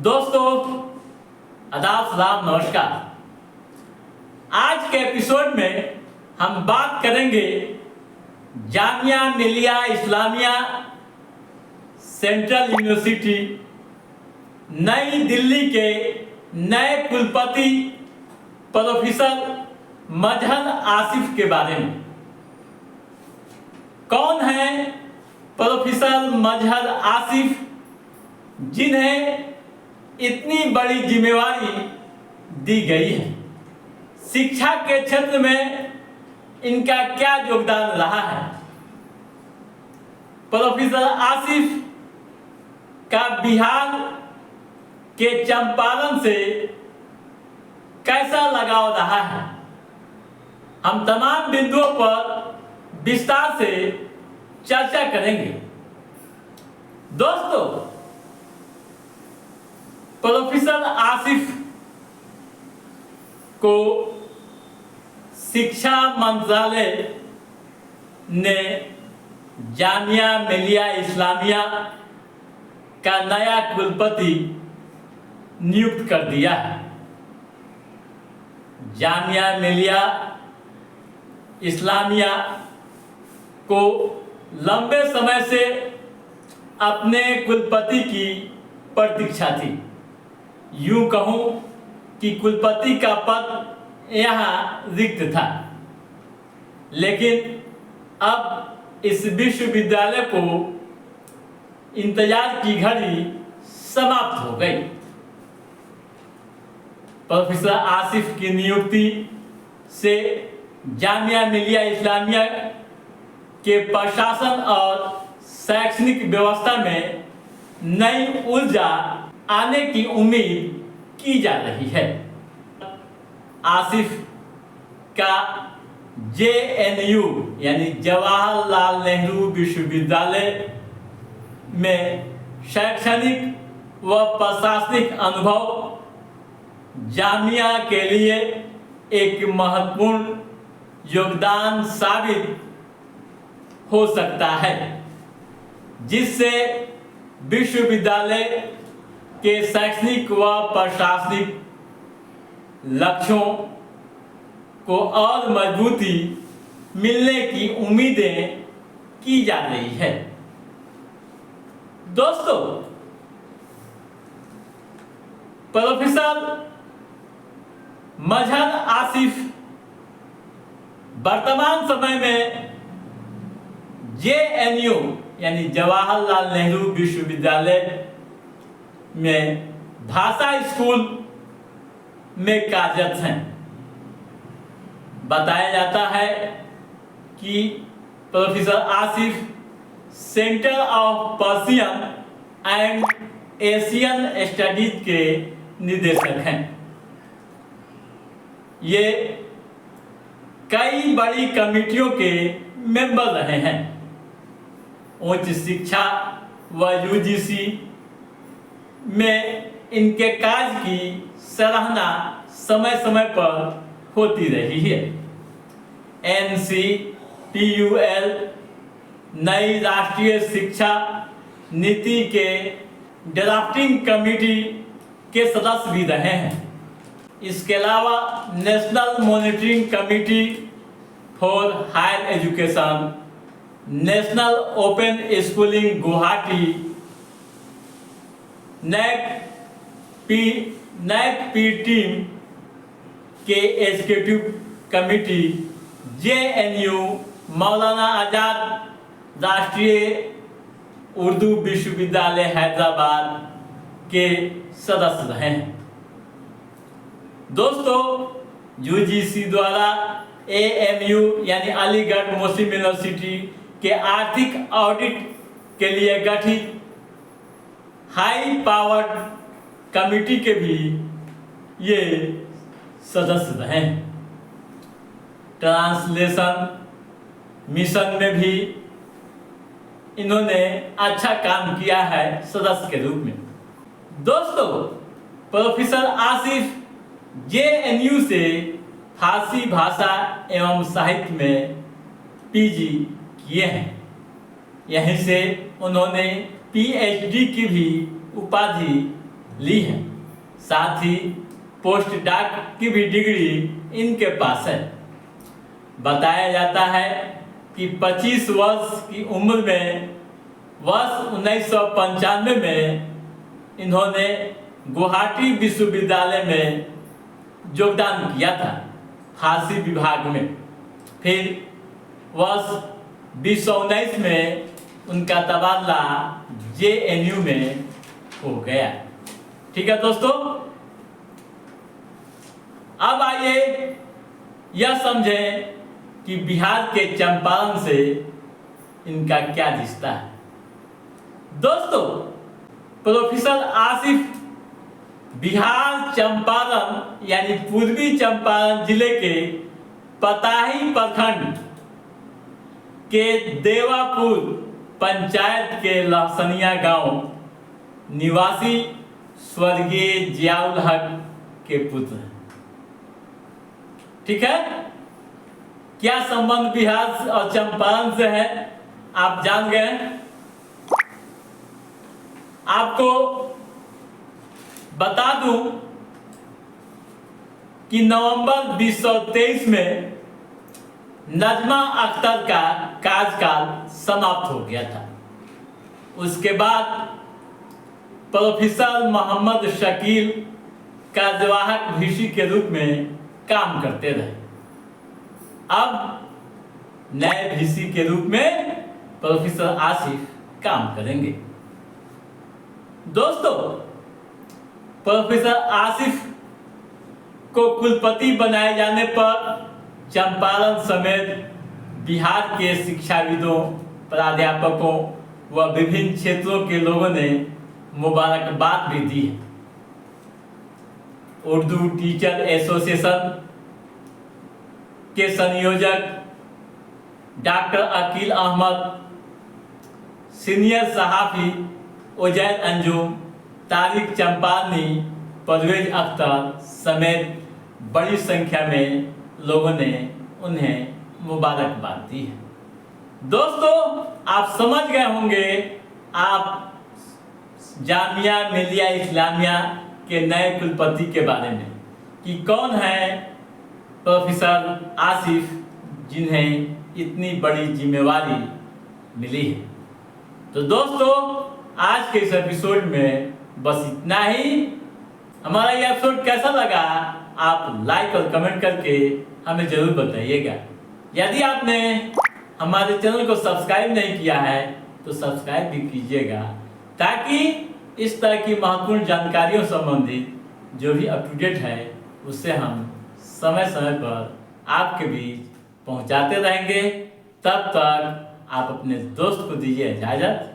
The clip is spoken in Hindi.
दोस्तों आदाब सलाम नमस्कार। आज के एपिसोड में हम बात करेंगे जामिया मिलिया इस्लामिया सेंट्रल यूनिवर्सिटी नई दिल्ली के नए कुलपति प्रोफेसर मजहर आसिफ के बारे में। कौन है प्रोफेसर मजहर आसिफ, जिन्हें इतनी बड़ी जिम्मेवारी दी गई है? शिक्षा के क्षेत्र में इनका क्या योगदान रहा है? प्रोफेसर आसिफ का बिहार के चंपारण से कैसा लगाव रहा है? हम तमाम बिंदुओं पर विस्तार से चर्चा करेंगे। दोस्तों, प्रोफेसर आसिफ को शिक्षा मंत्रालय ने जामिया मिलिया इस्लामिया का नया कुलपति नियुक्त कर दिया है। जामिया मिलिया इस्लामिया को लंबे समय से अपने कुलपति की प्रतीक्षा थी। यूं कहूं कि कुलपति का पद यहाँ रिक्त था, लेकिन अब इस विश्वविद्यालय को इंतजार की घड़ी समाप्त हो गई। प्रोफेसर आसिफ की नियुक्ति से जामिया मिलिया इस्लामिया के प्रशासन और शैक्षणिक व्यवस्था में नई ऊर्जा आने की उम्मीद की जा रही है। आसिफ का JNU यानी जवाहरलाल नेहरू विश्वविद्यालय में शैक्षणिक व प्रशासनिक अनुभव जामिया के लिए एक महत्वपूर्ण योगदान साबित हो सकता है, जिससे विश्वविद्यालय के शैक्षणिक व प्रशासनिक लक्ष्यों को और मजबूती मिलने की उम्मीदें की जा रही है। दोस्तों, प्रोफेसर मजहर आसिफ वर्तमान समय में JNU यानी जवाहरलाल नेहरू विश्वविद्यालय में भाषा स्कूल में कार्यरत हैं। बताया जाता है कि professor Asif centre of Persian and Asian studies के निदेशक हैं। ये कई बड़ी कमिटियों के मेंबर रहे हैं। उच्च शिक्षा व UGC में इनके कार्य की सराहना समय समय पर होती रही है। NCPUL नई राष्ट्रीय शिक्षा नीति के ड्राफ्टिंग कमेटी के सदस्य भी रहे हैं। इसके अलावा national monitoring committee for higher education, national open schooling Guwahati, NACP team के एग्जीक्यूटिव कमेटी, JNU मौलाना आजाद राष्ट्रीय उर्दू विश्वविद्यालय हैदराबाद के सदस्य रहे हैं। दोस्तों, UGC द्वारा AMU यानी अलीगढ़ मुस्लिम यूनिवर्सिटी के आर्थिक ऑडिट के लिए गठित हाई पावर्ड कमिटी के भी ये सदस्य रहे हैं। ट्रांसलेशन मिशन में भी इन्होंने अच्छा काम किया है सदस्य के रूप में। दोस्तों, प्रोफेसर आसिफ JNU से फारसी भाषा एवं साहित्य में PG किए हैं। यहीं से उन्होंने PhD की भी उपाधि ली है। साथ ही पोस्ट डॉक की भी डिग्री इनके पास है। बताया जाता है कि 25 वर्ष की उम्र में वर्ष 1995 में इन्होंने गुवाहाटी विश्वविद्यालय में योगदान किया था फारसी विभाग में। फिर वर्ष 2019 में उनका तबादला JNU में हो गया। ठीक है दोस्तों, अब आइए यह समझें कि बिहार के चंपारण से इनका क्या रिश्ता है। दोस्तों, प्रोफेसर आसिफ बिहार चंपारण यानी पूर्वी चंपारण जिले के पताही प्रखंड के देवापुर पंचायत के लहसनिया गांव निवासी स्वर्गीय जियाउल हक के पुत्र हैं। ठीक है, क्या संबंध बिहार और चंपारण से है आप जान गए। आपको बता दूं कि नवंबर 2023 में नजमा अख्तर का कार्यकाल समाप्त हो गया था। उसके बाद प्रोफेसर मोहम्मद शकील कार्यवाहक VC के रूप में काम करते रहे। अब नए VC के रूप में प्रोफेसर आसिफ काम करेंगे। दोस्तों, प्रोफेसर आसिफ को कुलपति बनाए जाने पर चंपारण समेत बिहार के शिक्षाविदों, प्राध्यापकों व विभिन्न क्षेत्रों के लोगों ने मुबारकबाद भी दी है। उर्दू टीचर एसोसिएशन के संयोजक डॉक्टर अकील अहमद, सीनियर सहाफ़ी उजैर अंजुम, तारिक चंपारनी, परवेज अख्तर समेत बड़ी संख्या में लोगों ने उन्हें मुबारकबाद दी है। दोस्तों, आप समझ गए होंगे आप जामिया मिलिया इस्लामिया के नए कुलपति के बारे में कि कौन है प्रोफेसर आसिफ, जिन्हें इतनी बड़ी जिम्मेवारी मिली है। तो दोस्तों, आज के इस एपिसोड में बस इतना ही। हमारा ये एपिसोड कैसा लगा आप लाइक और कमेंट करके हमें जरूर बताइएगा। यदि आपने हमारे चैनल को सब्सक्राइब नहीं किया है तो सब्सक्राइब भी कीजिएगा, ताकि इस तरह की महत्वपूर्ण जानकारियों संबंधित जो भी अप टू डेट है उससे हम समय समय पर आपके बीच पहुंचाते रहेंगे। तब तक आप अपने दोस्त को दीजिए इजाज़त।